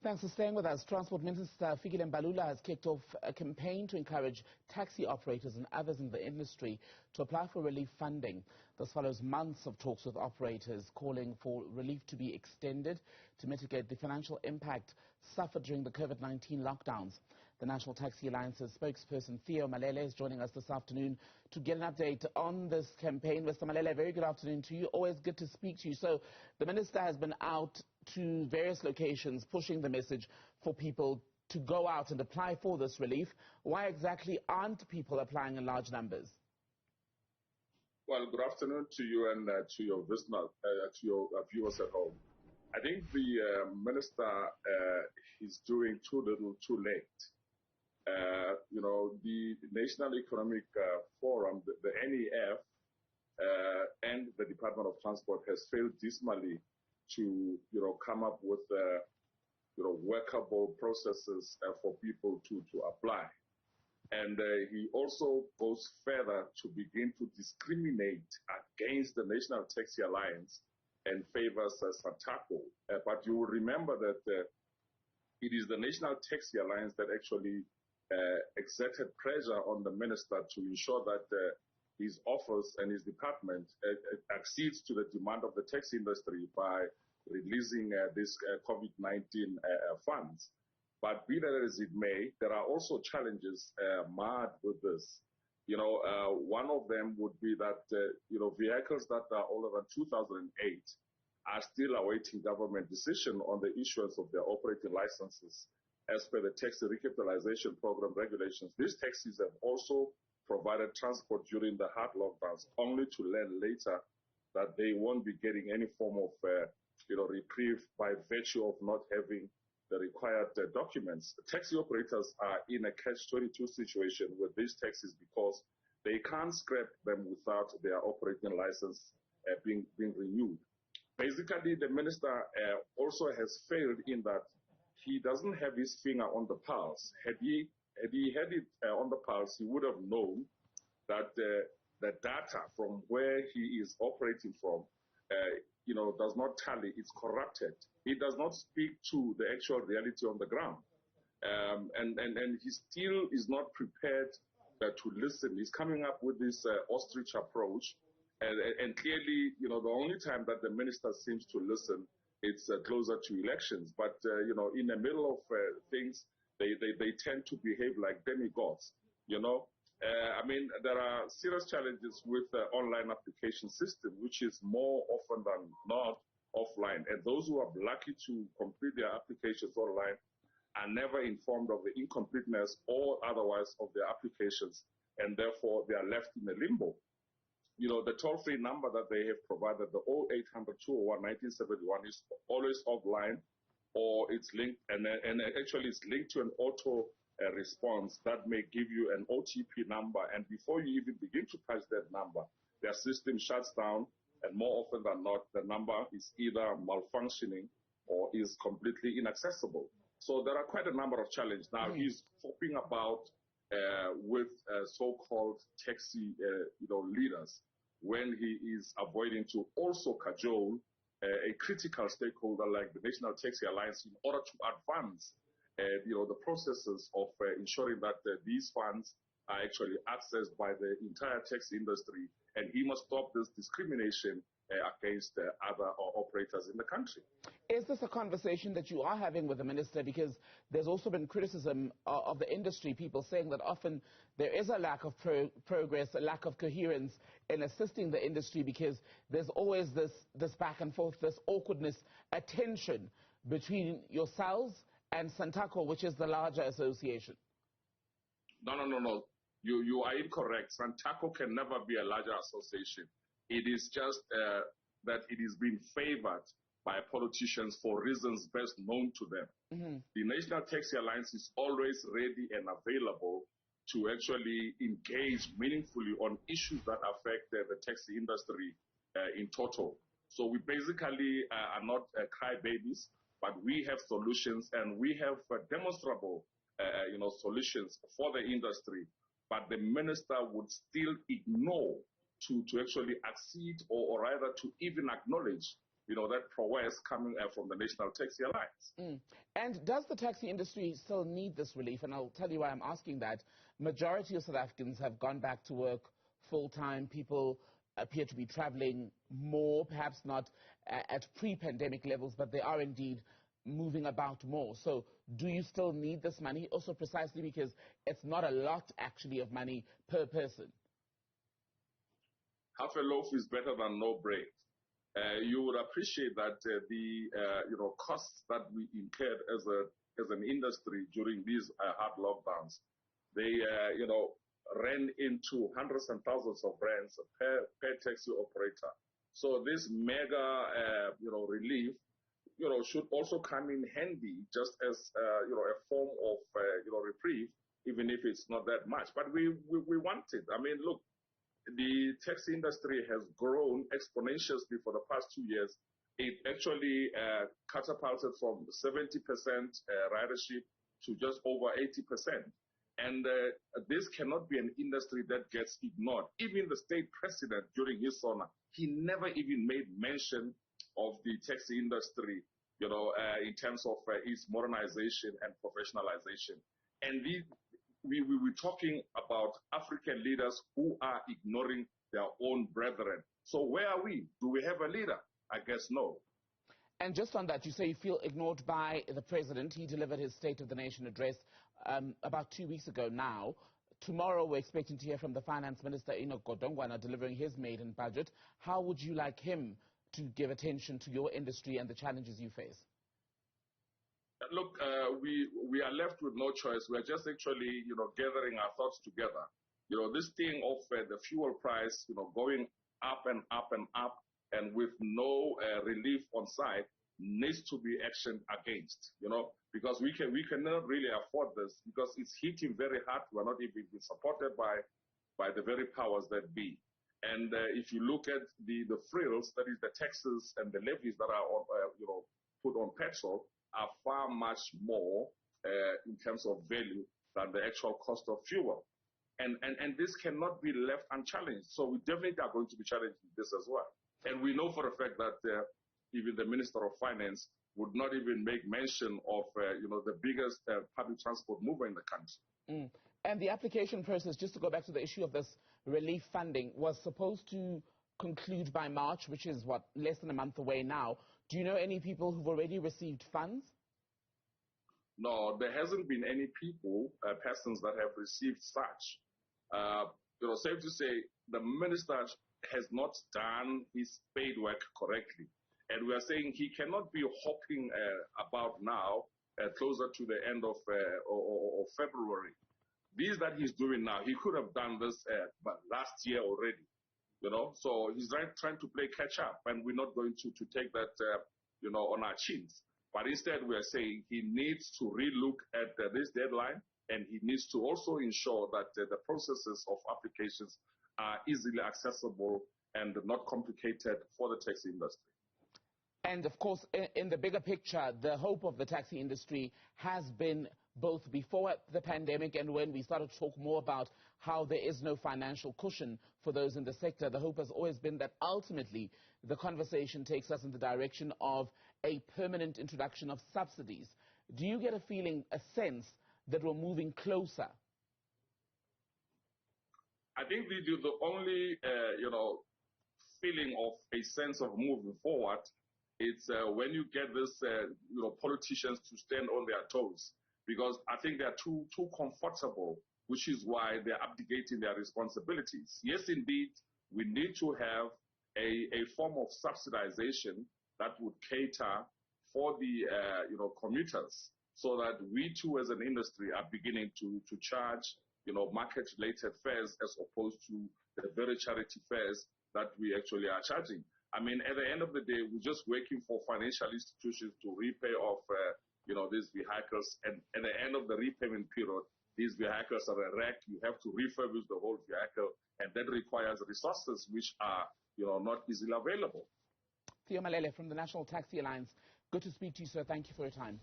Thanks for staying with us. Transport Minister Fikile Mbalula has kicked off a campaign to encourage taxi operators and others in the industry to apply for relief funding. This follows months of talks with operators calling for relief to be extended to mitigate the financial impact suffered during the COVID-19 lockdowns. The National Taxi Alliance's spokesperson Theo Malele is joining us this afternoon to get an update on this campaign. Mr. Malele, very good afternoon to you. Always good to speak to you. So the minister has been out to various locations pushing the message for people to go out and apply for this relief. Why exactly aren't people applying in large numbers? Well, good afternoon to you and to your viewers at home. I think the minister is doing too little, too late. The National Economic Forum, the NEF, and the Department of Transport has failed dismally to, come up with, workable processes for people to apply. And he also goes further to begin to discriminate against the National Taxi Alliance and favors SANTACO. But you will remember that it is the National Taxi Alliance that actually exerted pressure on the minister to ensure that his office and his department accedes to the demand of the taxi industry by releasing these COVID-19 funds. But be that as it may, there are also challenges marred with this. One of them would be that, vehicles that are older than 2008 are still awaiting government decision on the issuance of their operating licenses as per the taxi recapitalization program regulations. These taxis have also provided transport during the hard lockdowns, only to learn later that they won't be getting any form of, reprieve by virtue of not having the required documents. The taxi operators are in a catch-22 situation with these taxis because they can't scrap them without their operating license being renewed. Basically, the minister also has failed in that he doesn't have his finger on the pulse. Had he had it on the pulse, he would have known that the data from where he is operating from, does not tally. It's corrupted. It does not speak to the actual reality on the ground. And he still is not prepared to listen. He's coming up with this ostrich approach. And clearly, the only time that the minister seems to listen, it's closer to elections. But, in the middle of things, they tend to behave like demigods, there are serious challenges with the online application system, which is more often than not offline. And those who are lucky to complete their applications online are never informed of the incompleteness or otherwise of their applications, and therefore they are left in a limbo. The toll-free number that they have provided, the 0800 201 1971, is always offline, or it's linked, and actually it's linked to an auto response that may give you an OTP number, and before you even begin to touch that number, their system shuts down, and more often than not, the number is either malfunctioning or is completely inaccessible. So there are quite a number of challenges. Now, he's hopping about with so-called taxi leaders when he is avoiding to also cajole a critical stakeholder like the National Taxi Alliance in order to advance the processes of ensuring that these funds are actually accessed by the entire taxi industry, and he must stop this discrimination against other operators in the country. Is this a conversation that you are having with the minister? Because there's also been criticism of the industry, people saying that often there is a lack of progress, a lack of coherence in assisting the industry because there's always this back and forth, this awkwardness, a tension between yourselves and SANTACO, which is the larger association. No. You are incorrect. SANTACO can never be a larger association. It is just that it is being favored by politicians for reasons best known to them. Mm-hmm. The National Taxi Alliance is always ready and available to actually engage meaningfully on issues that affect the taxi industry in total. So we basically are not crybabies, but we have solutions, and we have demonstrable, solutions for the industry. But the minister would still ignore to actually accede or rather to even acknowledge that prowess coming from the National Taxi Alliance. And does the taxi industry still need this relief? And I'll tell you why I'm asking that. Majority of South Africans have gone back to work full-time. People appear to be traveling more, perhaps not at pre-pandemic levels, but they are indeed moving about more. So do you still need this money? Also precisely because it's not a lot, actually, of money per person. Half a loaf is better than no bread. You would appreciate that the costs that we incurred as an industry during these hard lockdowns, they ran into hundreds and thousands of rands per taxi operator. So this mega relief should also come in handy, just as a form of reprieve, even if it's not that much. But we want it. I mean, look. The taxi industry has grown exponentially for the past 2 years. It actually catapulted from 70% ridership to just over 80%. And this cannot be an industry that gets ignored. Even the state president during his honor, he never even made mention of the taxi industry, in terms of its modernization and professionalization. And we're talking about African leaders who are ignoring their own brethren. So where are we? Do we have a leader? I guess no. And just on that, you say you feel ignored by the president. He delivered his State of the Nation address about 2 weeks ago now. Tomorrow we're expecting to hear from the Finance Minister, Enoch Godongwana, delivering his maiden budget. How would you like him to give attention to your industry and the challenges you face? Look, we are left with no choice. We're just actually, gathering our thoughts together. This thing of the fuel price, going up and up and up, and with no relief on site, needs to be actioned against. Because we cannot really afford this, because it's hitting very hard. We're not even being supported by the very powers that be. And if you look at the frills, that is the taxes and the levies that are put on petrol, are far much more in terms of value than the actual cost of fuel. And this cannot be left unchallenged. So we definitely are going to be challenging this as well. And we know for a fact that even the Minister of Finance would not even make mention of the biggest public transport mover in the country. And the application process, just to go back to the issue of this relief funding, was supposed to conclude by March, which is, less than a month away now. Do you know any people who've already received funds? No, there hasn't been any persons that have received such. Safe to say, the minister has not done his paid work correctly. And we are saying he cannot be hopping about now, closer to the end of February. This that he's doing now, he could have done this last year already. So he's trying to play catch up, and we're not going to take that, on our chins. But instead, we are saying he needs to relook at this deadline, and he needs to also ensure that the processes of applications are easily accessible and not complicated for the taxi industry. And of course, in the bigger picture, the hope of the taxi industry has been, both before the pandemic and when we started to talk more about how there is no financial cushion for those in the sector, the hope has always been that ultimately the conversation takes us in the direction of a permanent introduction of subsidies. Do you get a feeling, a sense, that we're moving closer? I think the only, feeling of a sense of moving forward, it's when you get this, politicians to stand on their toes, because I think they're too comfortable, which is why they're abdicating their responsibilities. Yes, indeed, we need to have a form of subsidization that would cater for the, commuters, so that we too as an industry are beginning to charge, market-related fares as opposed to the very charity fares that we actually are charging. I mean, at the end of the day, we're just waiting for financial institutions to repay off, these vehicles. And at the end of the repayment period, these vehicles are a wreck. You have to refurbish the whole vehicle, and that requires resources which are, not easily available. Theo Malele from the National Taxi Alliance. Good to speak to you, sir. Thank you for your time.